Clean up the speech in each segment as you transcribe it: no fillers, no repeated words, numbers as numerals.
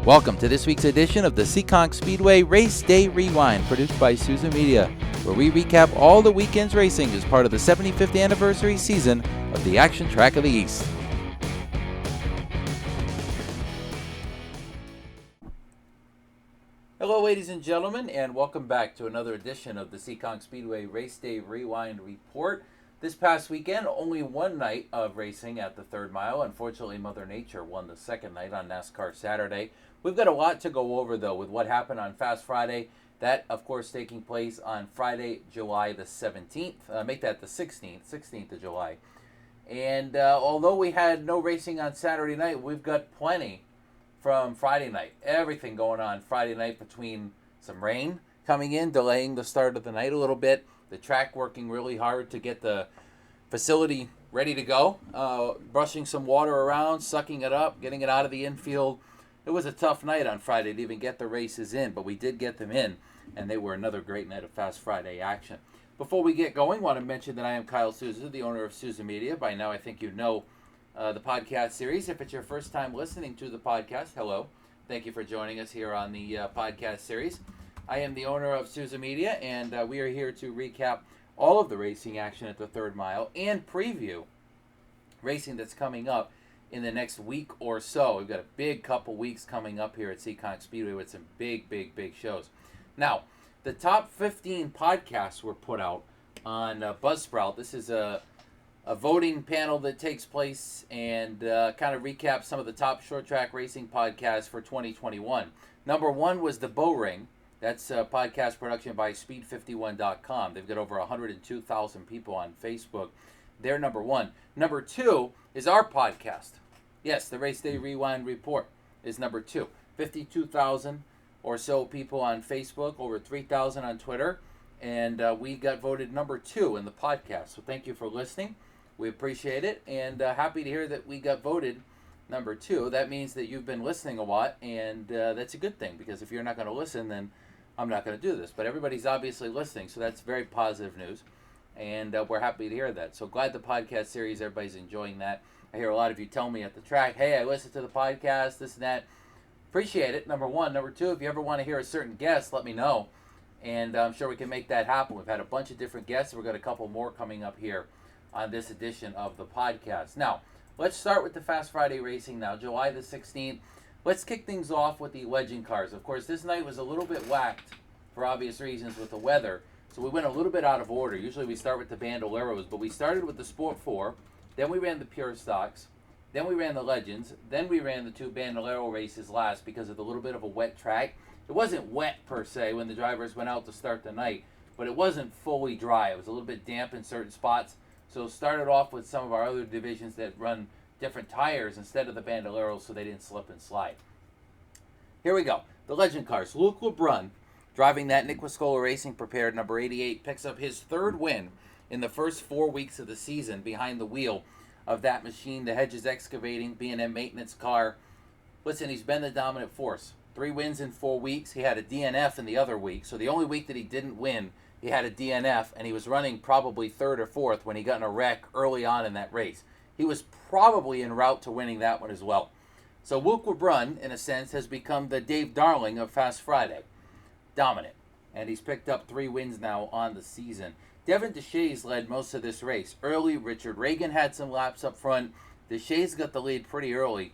Welcome to this week's edition of the Seekonk Speedway Race Day Rewind, produced by Souza Media, where we recap all the weekend's racing as part of the 75th anniversary season of the Action Track of the East. Hello, ladies and gentlemen, and welcome back to another edition of the Seekonk Speedway Race Day Rewind Report. This past weekend, only one night of racing at the third mile. Unfortunately, Mother Nature won the second night on NASCAR Saturday. We've got a lot to go over, though, with what happened on Fast Friday. That, of course, taking place on Friday, July the 17th. Make that the 16th of July. And although we had no racing on Saturday night, we've got plenty from Friday night. Everything going on Friday night between some rain coming in, delaying the start of the night a little bit. The track working really hard to get the facility ready to go. Brushing some water around, sucking it up, getting it out of the infield. It was a tough night on Friday to even get the races in, but we did get them in, and they were another great night of Fast Friday action. Before we get going, I want to mention that I am Kyle Souza, the owner of Souza Media. By now, I think you know the podcast series. If it's your first time listening to the podcast, hello. Thank you for joining us here on the podcast series. I am the owner of Souza Media, and we are here to recap all of the racing action at the third mile and preview racing that's coming up in the next week or so. We've got a big couple weeks coming up here at Seekonk Speedway with some big shows. Now, the top 15 podcasts were put out on Buzzsprout. This is a voting panel that takes place and kind of recaps some of the top short track racing podcasts for 2021. Number one was The Bow Ring. That's a podcast production by Speed51.com. They've got over 102,000 people on Facebook. They're number one. Number two is our podcast. Yes, the Race Day Rewind Report is number two. 52,000 or so people on Facebook, over 3,000 on Twitter, and we got voted number two in the podcast. So thank you for listening. We appreciate it, and happy to hear that we got voted number two. That means that you've been listening a lot, and that's a good thing, because if you're not going to listen, then I'm not going to do this. But everybody's obviously listening, so that's very positive news. And we're happy to hear that. So glad the podcast series, everybody's enjoying that. I hear a lot of you tell me at the track, hey, I listened to the podcast, this and that. Appreciate it, number one. Number two, if you ever want to hear a certain guest, let me know. And I'm sure we can make that happen. We've had a bunch of different guests. We've got a couple more coming up here on this edition of the podcast. Now, let's start with the Fast Friday racing now, July the 16th. Let's kick things off with the legend cars. Of course, this night was a little bit whacked for obvious reasons with the weather. So we went a little bit out of order. Usually we start with the Bandoleros, but we started with the Sport 4, then we ran the Pure Stocks, then we ran the Legends, then we ran the two Bandolero races last because of the little bit of a wet track. It wasn't wet per se when the drivers went out to start the night, but it wasn't fully dry. It was a little bit damp in certain spots. So it started off with some of our other divisions that run different tires instead of the Bandoleros so they didn't slip and slide. Here we go. The Legend cars. Luke LeBrun, driving that Nick Wiscola Racing Prepared number 88, picks up his third win in the first 4 weeks of the season behind the wheel of that machine, the Hedges Excavating B&M maintenance car. Listen, he's been the dominant force. 3 wins in 4 weeks. He had a DNF in the other week, so the only week that he didn't win, he had a DNF, and he was running probably third or fourth when he got in a wreck early on in that race. He was probably en route to winning that one as well. So Luke LeBrun, in a sense, has become the Dave Darling of Fast Friday. Dominant. And he's picked up 3 wins now on the season. Devin Deshays led most of this race. Early, Richard Reagan had some laps up front. Deshays got the lead pretty early.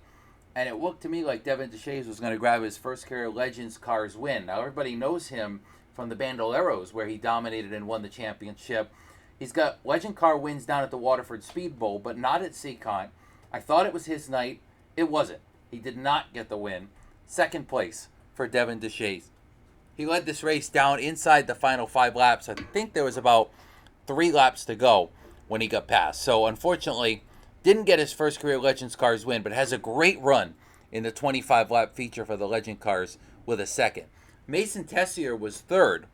And it looked to me like Devin Deshays was going to grab his first career Legends Cars win. Now, everybody knows him from the Bandoleros, where he dominated and won the championship. He's got Legend Car wins down at the Waterford Speed Bowl, but not at Seekonk. I thought it was his night. It wasn't. He did not get the win. Second place for Devin Deshays. He led this race down inside the final 5 laps. I think there was about 3 laps to go when he got past. So, unfortunately, didn't get his first career Legends Cars win, but has a great run in the 25-lap feature for the Legend Cars with a second. Mason Tessier was third.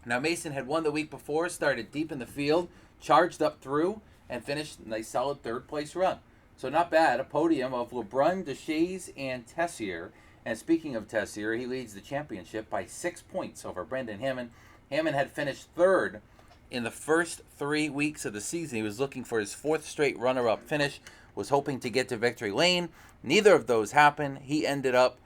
Now, Mason had won the week before, started deep in the field, charged up through, and finished a nice solid third-place run. So not bad. A podium of LeBrun, Deshays, and Tessier. And speaking of Tessier, he leads the championship by 6 points over Brendan Hammond. Hammond had finished third in the first 3 weeks of the season. He was looking for his 4th straight runner-up finish, was hoping to get to victory lane. Neither of those happened. He ended up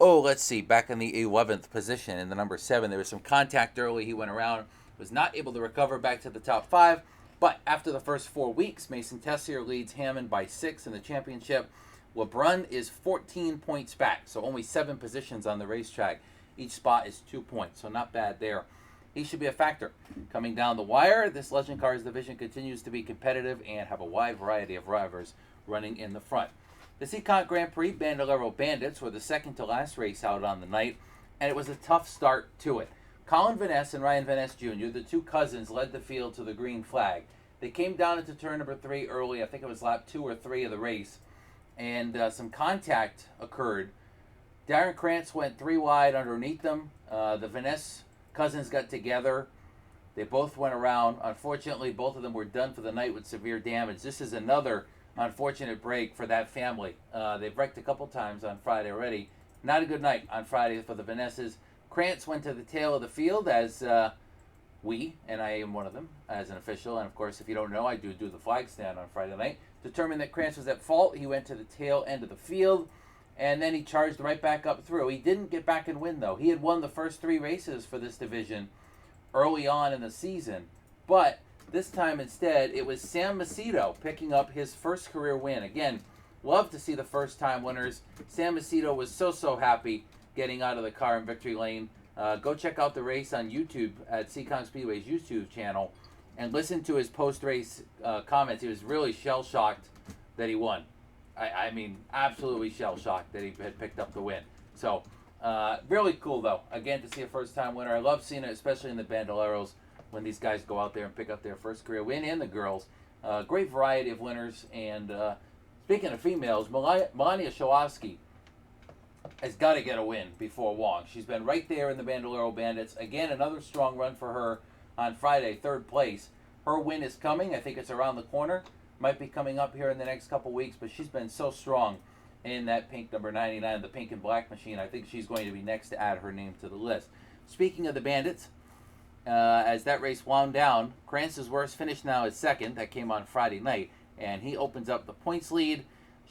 Oh, let's see. Back in the 11th position in the number 7. There was some contact early. He went around, was not able to recover back to the top 5. But after the first 4 weeks, Mason Tessier leads Hammond by 6 in the championship. LeBrun is 14 points back, so only 7 positions on the racetrack. Each spot is 2 points, so not bad there. He should be a factor. Coming down the wire, this Legend Cars division continues to be competitive and have a wide variety of drivers running in the front. The Seekonk Grand Prix Bandolero Bandits were the second to last race out on the night, and it was a tough start to it. Colin Van Ness and Ryan Van Ness Jr., the two cousins, led the field to the green flag. They came down into turn number 3 early. I think it was lap 2 or 3 of the race, and some contact occurred. Darren Krantz went 3 wide underneath them. The Van Ness cousins got together. They both went around. Unfortunately, both of them were done for the night with severe damage. This is another unfortunate break for that family. They've wrecked a couple times on Friday already. Not a good night on Friday for the Vanesses. Krantz went to the tail of the field as we, and I am one of them, as an official. And of course, if you don't know, I do the flag stand on Friday night. Determined that Krantz was at fault. He went to the tail end of the field, and then he charged right back up through. He didn't get back and win, though. He had won the first 3 races for this division early on in the season, but this time instead it was Sam Macedo picking up his first career win. Again, love to see the first time winners. Sam Macedo was so happy getting out of the car in victory lane. Go check out the race on YouTube at Seekonk Speedway's YouTube channel and listen to his post-race comments. He was really shell-shocked that he won. I mean, absolutely shell-shocked that he had picked up the win. So, really cool, though, again, to see a first-time winner. I love seeing it, especially in the Bandoleros, when these guys go out there and pick up their first career win, and the girls. Great variety of winners. And speaking of females, Melania Shawowski has got to get a win before long. She's been right there in the Bandolero Bandits. Again, another strong run for her on Friday, 3rd place. Her win is coming. I think it's around the corner. Might be coming up here in the next couple weeks, but she's been so strong in that pink number 99, the pink and black machine. I think she's going to be next to add her name to the list. Speaking of the Bandits, as that race wound down, Krantz's worst finish now is 2nd. That came on Friday night, and he opens up the points lead.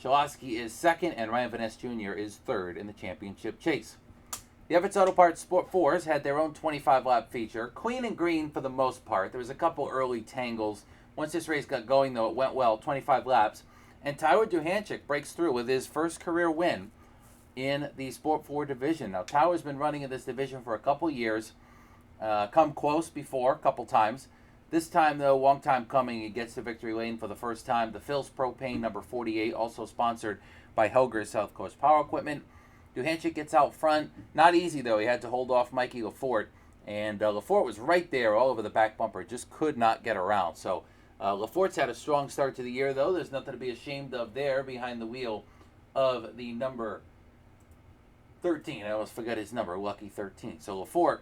Shawowski is 2nd, and Ryan Van Ness Jr. is 3rd in the championship chase. The Everett's Auto Parts Sport 4s had their own 25-lap feature. Clean and green for the most part. There was a couple early tangles. Once this race got going, though, it went well, 25 laps. And Tyler Duhancik breaks through with his first career win in the Sport 4 division. Now, Tyler's been running in this division for a couple years. Come close before, a couple times. This time, though, long time coming, he gets to victory lane for the first time. The Phil's Propane number 48, also sponsored by Helger's South Coast Power Equipment. Duhancik gets out front. Not easy, though. He had to hold off Mikey Lafort. And Lafort was right there all over the back bumper. Just could not get around. So Lafort's had a strong start to the year, though. There's nothing to be ashamed of there behind the wheel of the number 13. I almost forgot his number, lucky 13. So Lafort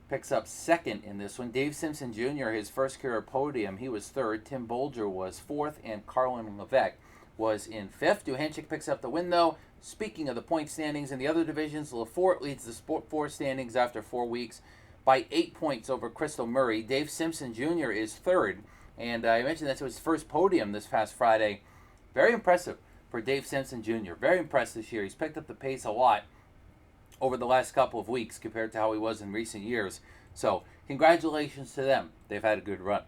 picks up 2nd in this one. Dave Simpson Jr., his first career podium, he was 3rd. Tim Bolger was 4th, and Carlin Levesque was in 5th. Duhancik picks up the win, though. Speaking of the point standings in the other divisions, Lafort leads the Sport 4 standings after 4 weeks by 8 points over Crystal Murray. Dave Simpson Jr. is 3rd, and I mentioned that's his first podium this past Friday. Very impressive for Dave Simpson Jr. Very impressed this year. He's picked up the pace a lot over the last couple of weeks compared to how he was in recent years. So, congratulations to them. They've had a good run.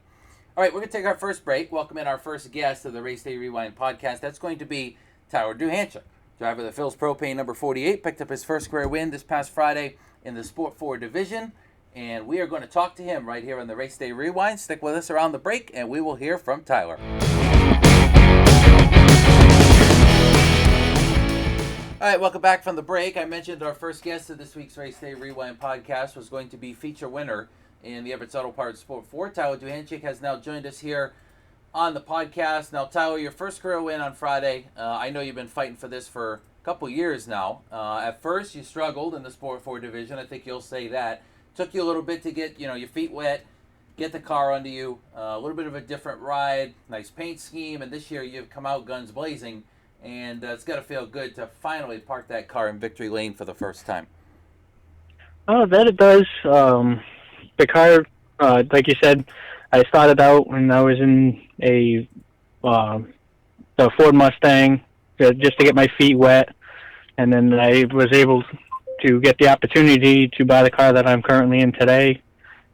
All right, we're going to take our first break. Welcome in our first guest of the Race Day Rewind podcast. That's going to be Tyler Duhancik, driver of the Phil's Propane number 48. Picked up his first career win this past Friday in the Sport 4 division. And we are going to talk to him right here on the Race Day Rewind. Stick with us around the break, and we will hear from Tyler. All right, welcome back from the break. I mentioned our first guest of this week's Race Day Rewind podcast was going to be feature winner in the Everett's Auto Parts Sport 4. Tyler Duhancik has now joined us here on the podcast. Now, Tyler, your first career win on Friday. I know you've been fighting for this for a couple years now. At first, you struggled in the Sport 4 division. I think you'll say that. Took you a little bit to get your feet wet, get the car under you. A little bit of a different ride, nice paint scheme, and this year you've come out guns blazing. And it's got to feel good to finally park that car in victory lane for the first time. Oh, that it does. The car, like you said, I started out when I was in the Ford Mustang just to get my feet wet. and then I was able to get the opportunity to buy the car that I'm currently in today,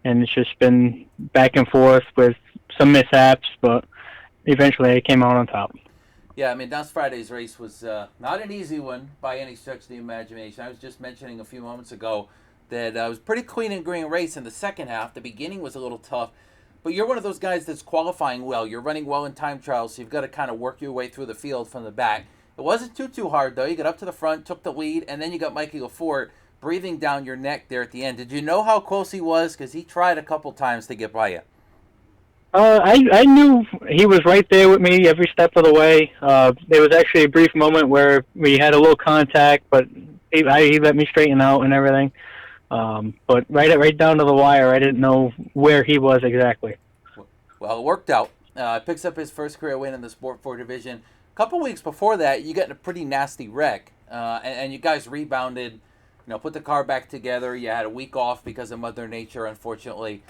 and it's just been back and forth with some mishaps, but eventually I came out on top. Yeah, I mean, last Friday's race was not an easy one by any stretch of the imagination. I was just mentioning a few moments ago that it was a pretty clean and green race in the second half. The beginning was a little tough, but you're one of those guys that's qualifying well. You're running well in time trials, so you've got to kind of work your way through the field from the back. It wasn't too hard, though. You got up to the front, took the lead, and then you got Mikey LaFort breathing down your neck there at the end. Did you know how close he was? Because he tried a couple times to get by you. I knew he was right there with me every step of the way. There was actually a brief moment where we had a little contact, but he let me straighten out and everything. But right down to the wire, I didn't know where he was exactly. Well, it worked out. Picks up his first career win in the Sport 4 division. A couple weeks before that, you got in a pretty nasty wreck, and you guys rebounded. Put the car back together. You had a week off because of Mother Nature, unfortunately.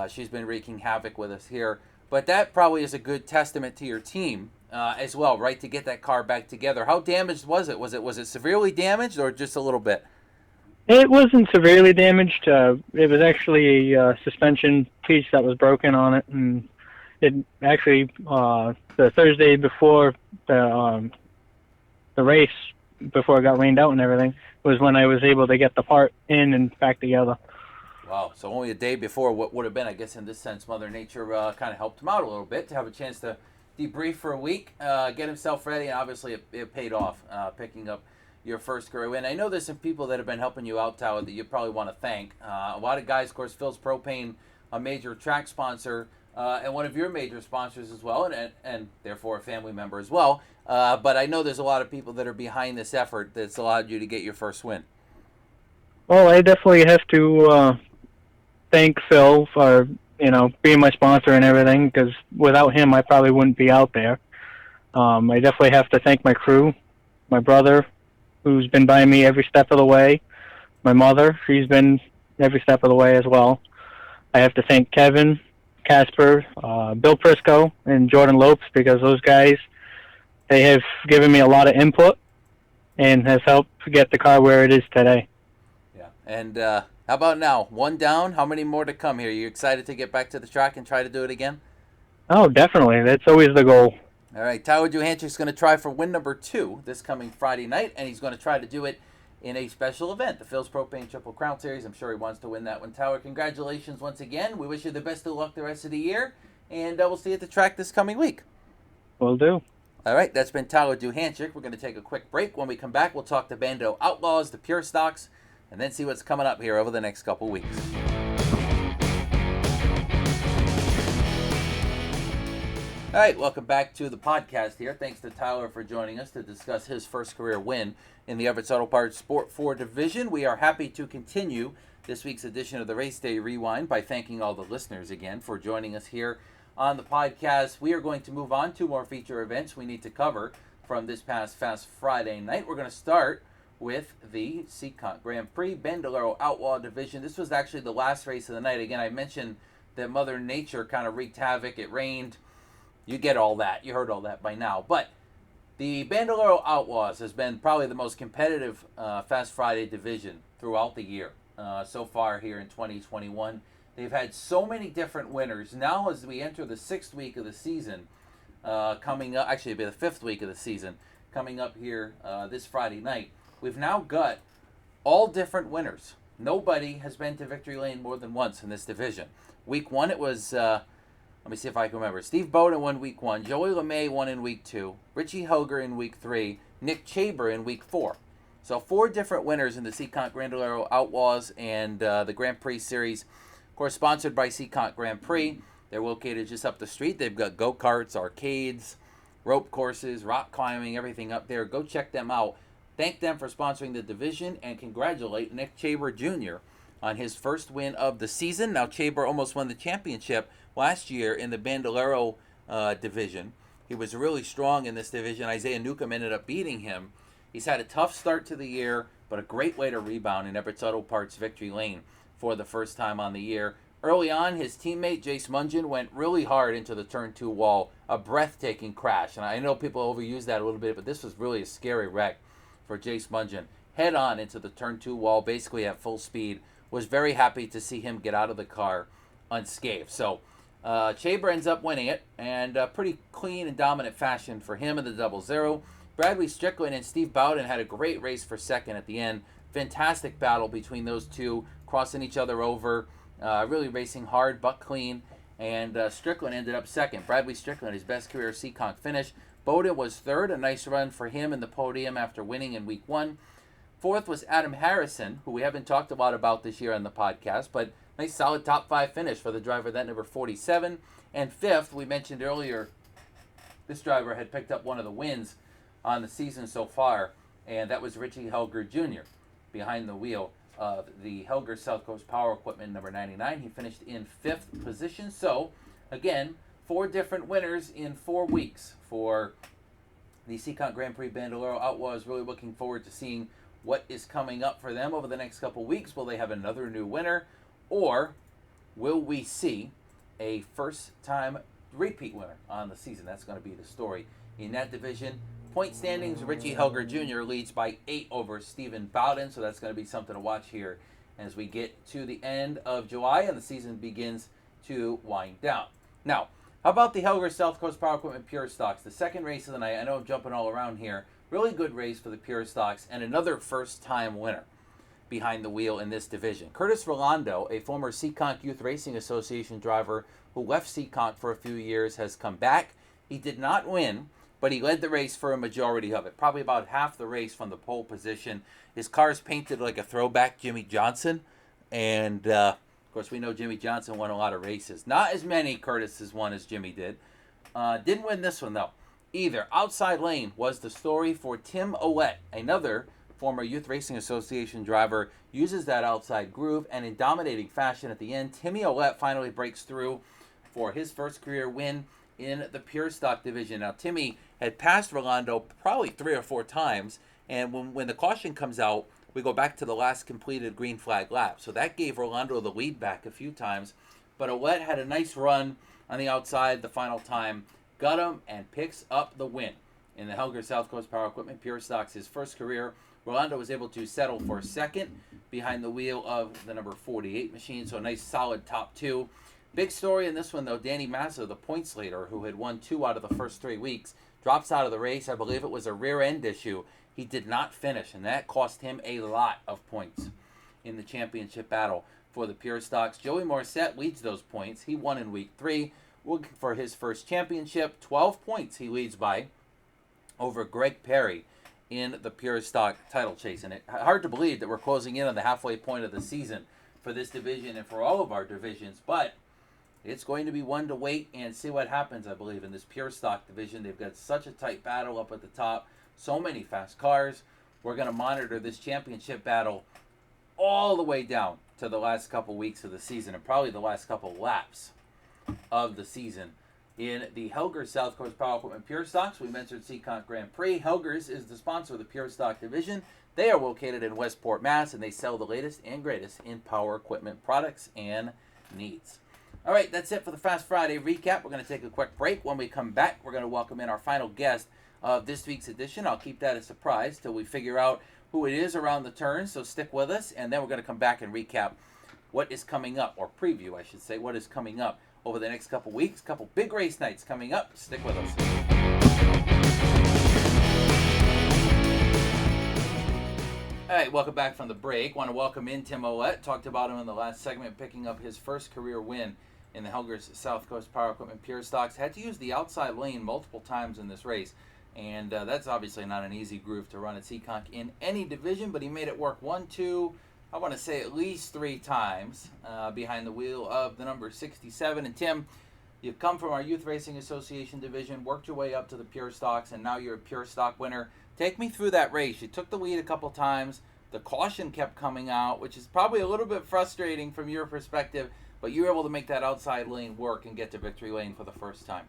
She's been wreaking havoc with us here. But that probably is a good testament to your team as well, right, to get that car back together. How damaged was it? Was it severely damaged or just a little bit? It wasn't severely damaged. It was actually a suspension piece that was broken on it. And it actually, the Thursday before the race, before it got rained out and everything, was when I was able to get the part in and back together. Wow, so only a day before what would have been, I guess, in this sense, Mother Nature kind of helped him out a little bit to have a chance to debrief for a week, get himself ready, and obviously it paid off, picking up your first career win. I know there's some people that have been helping you out, Tyler, that you probably want to thank. A lot of guys, of course, Phil's Propane, a major track sponsor, and one of your major sponsors as well, and therefore a family member as well. But I know there's a lot of people that are behind this effort that's allowed you to get your first win. Well, I definitely have to thank Phil for being my sponsor and everything, because without him I probably wouldn't be out there. I definitely have to thank my crew, my brother, who's been by me every step of the way, my mother, she's been every step of the way as well. I have to thank Kevin, Casper, Bill Prisco, and Jordan Lopes, because those guys, they have given me a lot of input and has helped get the car where it is today. Yeah, and how about now? One down. How many more to come here? You excited to get back to the track and try to do it again? Oh, definitely. That's always the goal. All right, Tyler Duhancik's going to try for win number 2 this coming Friday night, and he's going to try to do it in a special event, the Phil's Propane Triple Crown Series. I'm sure he wants to win that one. Tyler, congratulations once again. We wish you the best of luck the rest of the year, and we'll see you at the track this coming week. Will do. All right, that's been Tyler Duhancik. We're going to take a quick break. When we come back, we'll talk to Bando Outlaws, the Pure Stocks, and then see what's coming up here over the next couple weeks. All right, welcome back to the podcast here. Thanks to Tyler for joining us to discuss his first career win in the Everett's Auto Parts Sport 4 division. We are happy to continue this week's edition of the Race Day Rewind by thanking all the listeners again for joining us here on the podcast. We are going to move on to more feature events we need to cover from this past Fast Friday night. We're going to start with the Seekonk Grand Prix Bandolero Outlaw Division. This was actually the last race of the night. Again, I mentioned that Mother Nature kind of wreaked havoc. It rained. You get all that. You heard all that by now. But the Bandolero Outlaws has been probably the most competitive Fast Friday division throughout the year so far here in 2021. They've had so many different winners. Now as we enter the 6th week of the season, coming up, actually it'll be the 5th week of the season, coming up here this Friday night, we've now got all different winners. Nobody has been to victory lane more than once in this division. Week 1 it was... let me see if I can remember. Steve Bowden won week 1. Joey LeMay won in week 2. Richie Hoger in week 3. Nick Chaber in week 4. So 4 different winners in the Seekonk Bandolero Outlaws and the Grand Prix Series. Of course, sponsored by Seekonk Grand Prix. They're located just up the street. They've got go-karts, arcades, rope courses, rock climbing, everything up there. Go check them out. Thank them for sponsoring the division and congratulate Nick Chaber Jr. on his first win of the season. Now, Chaber almost won the championship last year in the Bandolero division. He was really strong in this division. Isaiah Newcomb ended up beating him. He's had a tough start to the year, but a great way to rebound in Everett's Auto Parts victory lane for the first time on the year. Early on, his teammate Jace Mungin went really hard into the turn 2 wall, a breathtaking crash. And I know people overuse that a little bit, but this was really a scary wreck for Jace Mungin. Head on into the turn 2 wall, basically at full speed. Was very happy to see him get out of the car unscathed. So Chaber ends up winning it, and pretty clean and dominant fashion for him in the 0-0. Bradley Strickland and Steve Bowden had a great race for second at the end. Fantastic battle between those two, crossing each other over, really racing hard but clean. And Strickland ended up second. Bradley Strickland, his best career Seekonk finish. Bowden was third, a nice run for him in the podium after winning in week 1. Fourth was Adam Harrison, who we haven't talked a lot about this year on the podcast, but nice solid top 5 finish for the driver, that number 47. And fifth, we mentioned earlier, this driver had picked up one of the wins on the season so far, and that was Richie Helger Jr. behind the wheel of the Helger South Coast Power Equipment number 99. He finished in 5th position. So, again, 4 different winners in 4 weeks for the Seekonk Grand Prix Bandolero Outlaws. Really looking forward to seeing what is coming up for them over the next couple weeks. Will they have another new winner, or will we see a first-time repeat winner on the season? That's going to be the story in that division. Point standings, Richie Helger Jr. leads by 8 over Stephen Bowden, so that's going to be something to watch here as we get to the end of July and the season begins to wind down. Now, how about the Helger South Coast Power Equipment Pure Stocks? The second race of the night. I know I'm jumping all around here. Really good race for the Pure Stocks and another first-time winner behind the wheel in this division. Curtis Rolando, a former Seekonk Youth Racing Association driver who left Seekonk for a few years, has come back. He did not win, but he led the race for a majority of it, probably about half the race from the pole position. His car is painted like a throwback Jimmy Johnson, and of course we know Jimmy Johnson won a lot of races. Not as many Curtis has won as Jimmy did. Didn't win this one though either. Outside lane was the story for Tim Oullette, another former Youth Racing Association driver, uses that outside groove, and in dominating fashion at the end, Timmy Oullette finally breaks through for his first career win in the Pure Stock division. Now, Timmy had passed Rolando probably 3 or 4 times, and when the caution comes out, we go back to the last completed green flag lap. So that gave Rolando the lead back a few times, but Ouellette had a nice run on the outside the final time, got him, and picks up the win in the Helger South Coast Power Equipment Pure Stocks, his first career. Rolando was able to settle for second behind the wheel of the number 48 machine, so a nice solid top 2. Big story in this one, though, Danny Massa, the points leader, who had won 2 out of the first 3 weeks, drops out of the race. I believe it was a rear end issue. He did not finish, and that cost him a lot of points in the championship battle for the Pure Stocks. Joey Morissette leads those points. He won in week 3, looking for his first championship. 12 points he leads by over Greg Perry in the Pure Stock title chase. And it's hard to believe that we're closing in on the halfway point of the season for this division and for all of our divisions, but it's going to be one to wait and see what happens, I believe, in this Pure Stock division. They've got such a tight battle up at the top, so many fast cars. We're going to monitor this championship battle all the way down to the last couple weeks of the season, and probably the last couple laps of the season. In the Helger South Coast Power Equipment Pure Stocks, we mentioned Seekonk Grand Prix. Helgers is the sponsor of the Pure Stock division. They are located in Westport, Mass., and they sell the latest and greatest in power equipment products and needs. All right, that's it for the Fast Friday recap. We're going to take a quick break. When we come back, we're going to welcome in our final guest of this week's edition. I'll keep that a surprise till we figure out who it is around the turn, so stick with us, and then we're going to come back and recap what is coming up, or preview, I should say, what is coming up over the next couple weeks. Couple big race nights coming up. Stick with us. All right, welcome back from the break. Want to welcome in Tim Oullette. Talked about him in the last segment, picking up his first career win in the Helgers South Coast Power Equipment Pure Stocks. Had to use the outside lane multiple times in this race, and that's obviously not an easy groove to run at Seekonk in any division, but he made it work 1, 2, I want to say at least 3 times behind the wheel of the number 67. And Tim, you've come from our Youth Racing Association division, worked your way up to the Pure Stocks, and now you're a Pure Stock winner. Take me through that race. You took the lead a couple times. The caution kept coming out, which is probably a little bit frustrating from your perspective, but you were able to make that outside lane work and get to victory lane for the first time.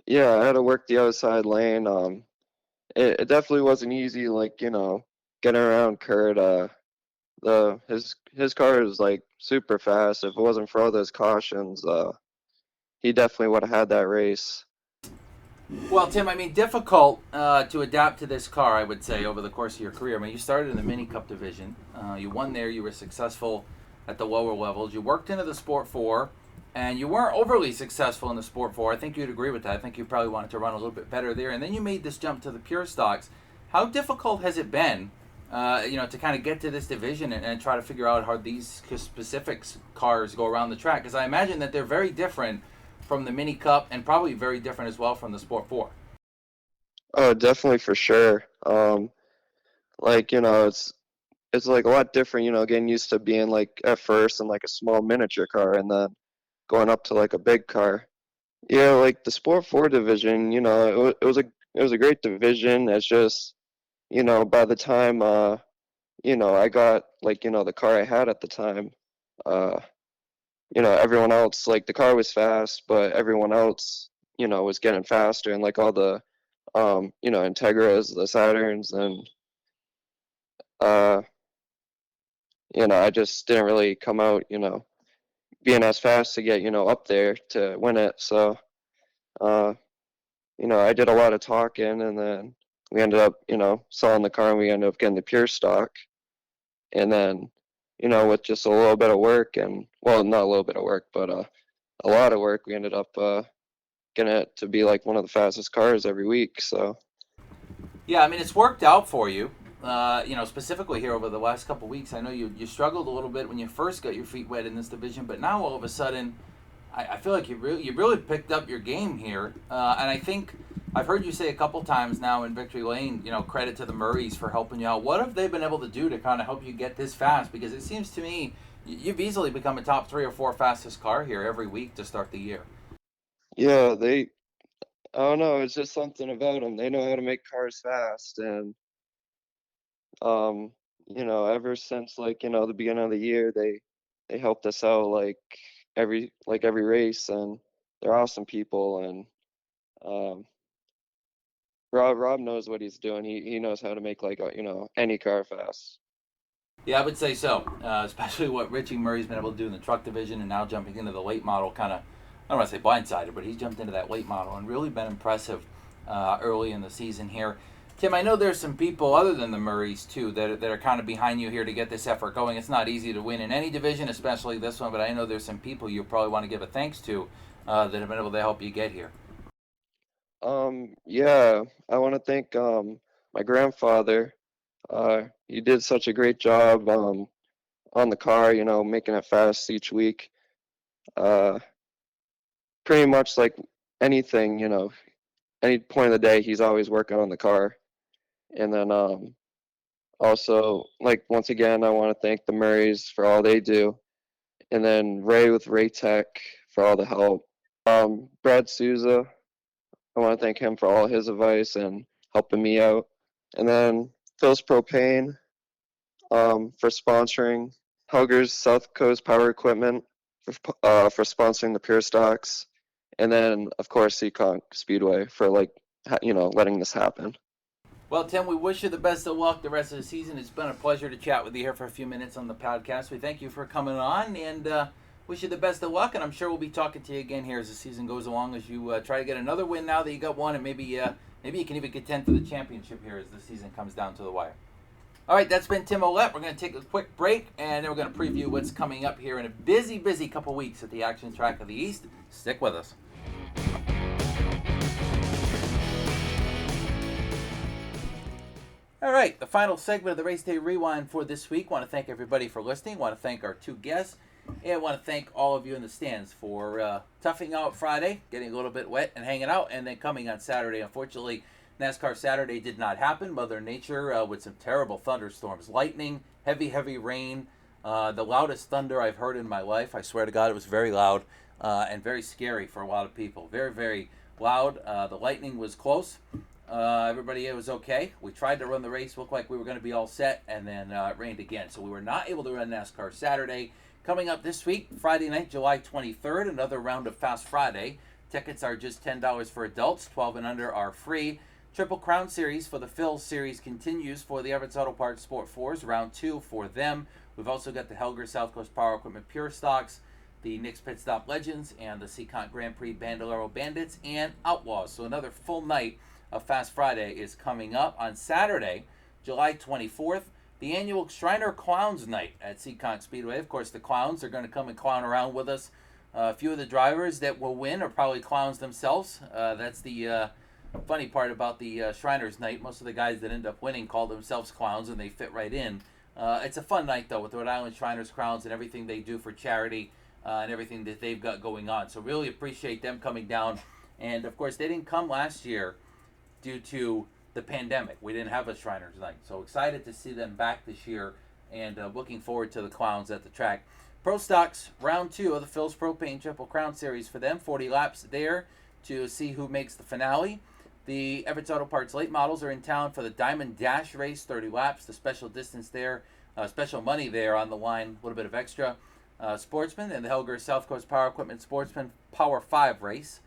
Yeah, I had to work the outside lane. It definitely wasn't easy, like, getting around Kurt. His car is like super fast. If it wasn't for all those cautions, he definitely would have had that race. Well, Tim, I mean, difficult to adapt to this car, I would say, over the course of your career. I mean, you started in the Mini Cup division. You won there. You were successful at the lower levels. You worked into the Sport 4, and you weren't overly successful in the Sport 4. I think you'd agree with that. I think you probably wanted to run a little bit better there. And then you made this jump to the Pure Stocks. How difficult has it been, to kind of get to this division and try to figure out how these specific cars go around the track? Because I imagine that they're very different from the Mini Cup and probably very different as well from the Sport 4. Oh, definitely for sure. Like, it's like a lot different, getting used to being like at first in like a small miniature car and then going up to like a big car. Yeah, like the Sport 4 division, it was a great division. It's just, by the time I got like, the car I had at the time, uh, everyone else, like the car was fast, but everyone else, was getting faster, and like all the Integras, the Saturns, and uh, I just didn't really come out, being as fast to get, up there to win it. So, uh, I did a lot of talking, and then we ended up, selling the car, and we ended up getting the pure stock. And then, with just a little bit of work, and well, not a little bit of work, but a lot of work, we ended up getting it to be like one of the fastest cars every week. So, Yeah, I mean, it's worked out for you. Specifically here over the last couple of weeks, I know you struggled a little bit when you first got your feet wet in this division, but now all of a sudden, I feel like you really picked up your game here, and I think I've heard you say a couple times now in Victory Lane, credit to the Murrays for helping you out. What have they been able to do to kind of help you get this fast? Because it seems to me you've easily become a top 3 or 4 fastest car here every week to start the year. yeah, I don't know, it's just something about them. They know how to make cars fast, and um, ever since like, the beginning of the year, they helped us out like every race, and they're awesome people, and um, Rob knows what he's doing. He knows how to make like any car fast. Yeah, I would say so. Especially what Richie Murray's been able to do in the truck division, and now jumping into the late model, kind of, I don't want to say blindsided, but he's jumped into that late model and really been impressive early in the season here. Tim, I know there's some people other than the Murrays too that are kind of behind you here to get this effort going. It's not easy to win in any division, especially this one, but I know there's some people you probably want to give a thanks to that have been able to help you get here. Yeah, I want to thank my grandfather. He did such a great job on the car, making it fast each week. Uh, Pretty much like anything, any point of the day, he's always working on the car. And then also, like once again, I want to thank the Murrays for all they do, and then Ray with Ray Tech for all the help. Brad Souza, I want to thank him for all his advice and helping me out. And then Phil's Propane for sponsoring. Helger's South Coast Power Equipment for sponsoring the Pure Stocks. And then, of course, Seekonk Speedway for like, letting this happen. Well, Tim, we wish you the best of luck the rest of the season. It's been a pleasure to chat with you here for a few minutes on the podcast. We thank you for coming on and wish you the best of luck. And I'm sure we'll be talking to you again here as the season goes along, as you try to get another win now that you got one, and maybe you can even contend for the championship here as the season comes down to the wire. All right, that's been Tim Oullette. We're going to take a quick break, and then we're going to preview what's coming up here in a busy, busy couple weeks at the Action Track of the East. Stick with us. All right, the final segment of the Race Day Rewind for this week. Want to thank everybody for listening. Want to thank our two guests. And want to thank all of you in the stands for toughing out Friday, getting a little bit wet and hanging out, and then coming on Saturday. Unfortunately, NASCAR Saturday did not happen. Mother Nature with some terrible thunderstorms, lightning, heavy rain, the loudest thunder I've heard in my life. I swear to God, it was very loud and very scary for a lot of people. Very, very loud. The lightning was close. Everybody, it was okay. We tried to run the race, looked like we were going to be all set, and then it rained again. So we were not able to run NASCAR Saturday. Coming up this week, Friday night, July 23rd, another round of Fast Friday. Tickets are just $10 for adults. 12 and under are free. Triple Crown Series for the Phil Series continues for the Everett's Auto Parts Sport 4s. Round 2 for them. We've also got the Helger South Coast Power Equipment Pure Stocks. the Knicks Pit Stop Legends and the Seekonk Grand Prix Bandolero Bandits and Outlaws. So another full night of Fast Friday is coming up on Saturday, July 24th. The annual Shriner Clowns Night at Seekonk Speedway. Of course, the clowns are going to come and clown around with us. A few of the drivers that will win are probably clowns themselves. That's the funny part about the Shriners Night. Most of the guys that end up winning call themselves clowns, and they fit right in. It's a fun night, though, with Rhode Island Shriners Crowns and everything they do for charity and everything that they've got going on. So really appreciate them coming down. And, of course, they didn't come last year due to the pandemic. We didn't have a Shriners Night. So excited to see them back this year and looking forward to the clowns at the track. Pro Stocks, round 2 of the Phil's Propane Triple Crown Series for them. 40 laps there to see who makes the finale. The Everett's Auto Parts late models are in town for the Diamond Dash race, 30 laps. The special distance there, special money there on the line, a little bit of extra. Sportsman and the Helger South Coast Power Equipment Sportsman Power 5 race.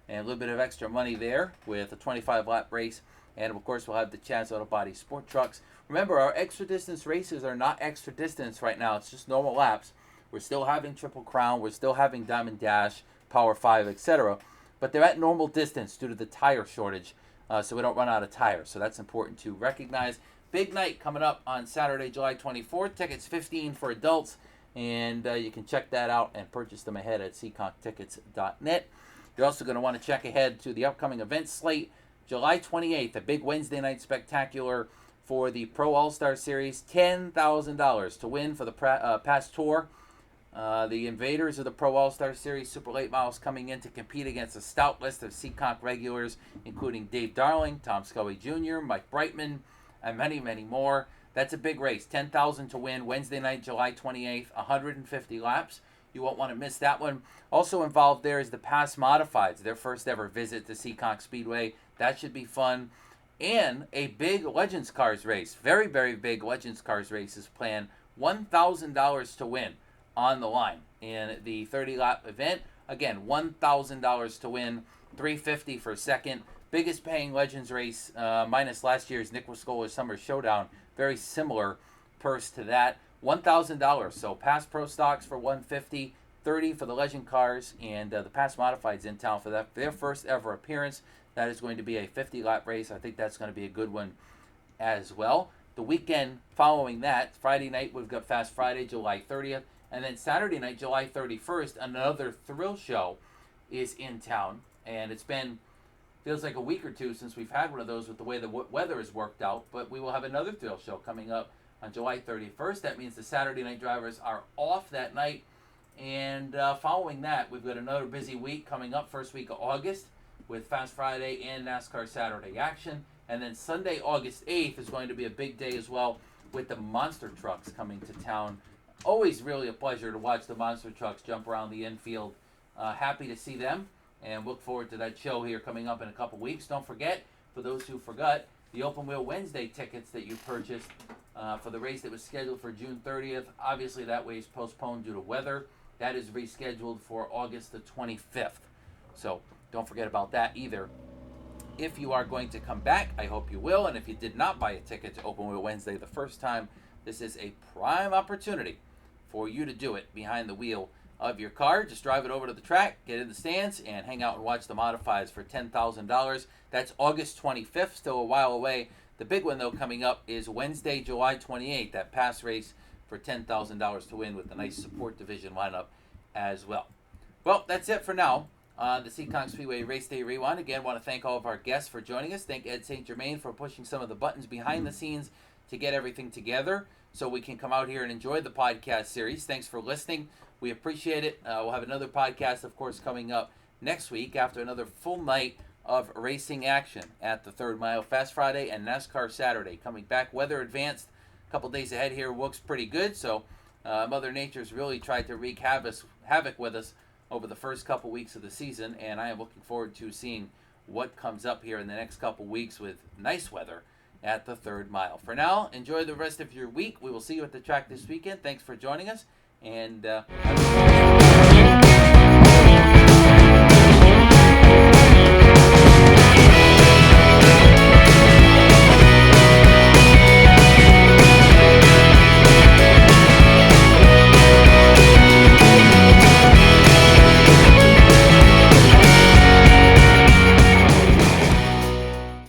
And a little bit of extra money there with a 25-lap race. And, of course, we'll have the Chaz Auto Body Sport Trucks. Remember, our extra distance races are not extra distance right now. It's just normal laps. We're still having Triple Crown. We're still having Diamond Dash, Power 5, etc. But they're at normal distance due to the tire shortage, so we don't run out of tires. So that's important to recognize. Big night coming up on Saturday, July 24th. Tickets $15 for adults, and you can check that out and purchase them ahead at seekonktickets.net. You're also going to want to check ahead to the upcoming event slate. July 28th, a big Wednesday night spectacular for the Pro All-Star Series. $10,000 to win for the past tour. The invaders of the Pro All-Star Series Super Late Models coming in to compete against a stout list of Seekonk regulars, including Dave Darling, Tom Scully Jr., Mike Brightman, and many, many more. That's a big race. $10,000 to win Wednesday night, July 28th, 150 laps. You won't want to miss that one. Also involved there is the Past Modifieds, their first ever visit to Seekonk Speedway. That should be fun. And a big Legends Cars race, very, very big Legends Cars race is planned. $1,000 to win on the line in the 30-lap event. Again, $1,000 to win, $350 for second. Biggest paying Legends race, minus last year's Nick Wiscola Summer Showdown. Very similar purse to that. $1,000. So Past Pro Stocks for $150, $30 for the Legend Cars, and the Past Modifieds in town for their first ever appearance. That is going to be a 50-lap race. I think that's going to be a good one as well. The weekend following that, Friday night, we've got Fast Friday, July 30th. And then Saturday night, July 31st, another thrill show is in town. And it's been, feels like a week or two since we've had one of those with the way the weather has worked out. But we will have another thrill show coming up on July 31st. That means the Saturday night drivers are off that night. And following that, we've got another busy week coming up, first week of August, with Fast Friday and NASCAR Saturday action. And then Sunday, August 8th is going to be a big day as well with the monster trucks coming to town. Always really a pleasure to watch the monster trucks jump around the infield. Happy to see them and look forward to that show here coming up in a couple weeks. Don't forget, for those who forgot, the Open Wheel Wednesday tickets that you purchased for the race that was scheduled for June 30th. Obviously, that way is postponed due to weather. That is rescheduled for August the 25th. So don't forget about that either. If you are going to come back, I hope you will. And if you did not buy a ticket to Open Wheel Wednesday the first time, this is a prime opportunity for you to do it behind the wheel of your car. Just drive it over to the track, get in the stands, and hang out and watch the modifieds for $10,000. That's August 25th, still a while away. The big one, though, coming up is Wednesday, July 28th, that pass race for $10,000 to win with the nice support division lineup as well. Well, that's it for now on the Seekonk Speedway Race Day Rewind. Again, want to thank all of our guests for joining us. Thank Ed St. Germain for pushing some of the buttons behind the scenes to get everything together so we can come out here and enjoy the podcast series. Thanks for listening. We appreciate it. We'll have another podcast, of course, coming up next week after another full night of racing action at the Third Mile. Fast Friday and NASCAR Saturday coming back. Weather advanced a couple days ahead here looks pretty good, so Mother Nature's really tried to wreak havoc with us over the first couple weeks of the season, and I am looking forward to seeing what comes up here in the next couple weeks with nice weather at the Third Mile. For now, enjoy the rest of your week. We will see you at the track this weekend. Thanks for joining us, and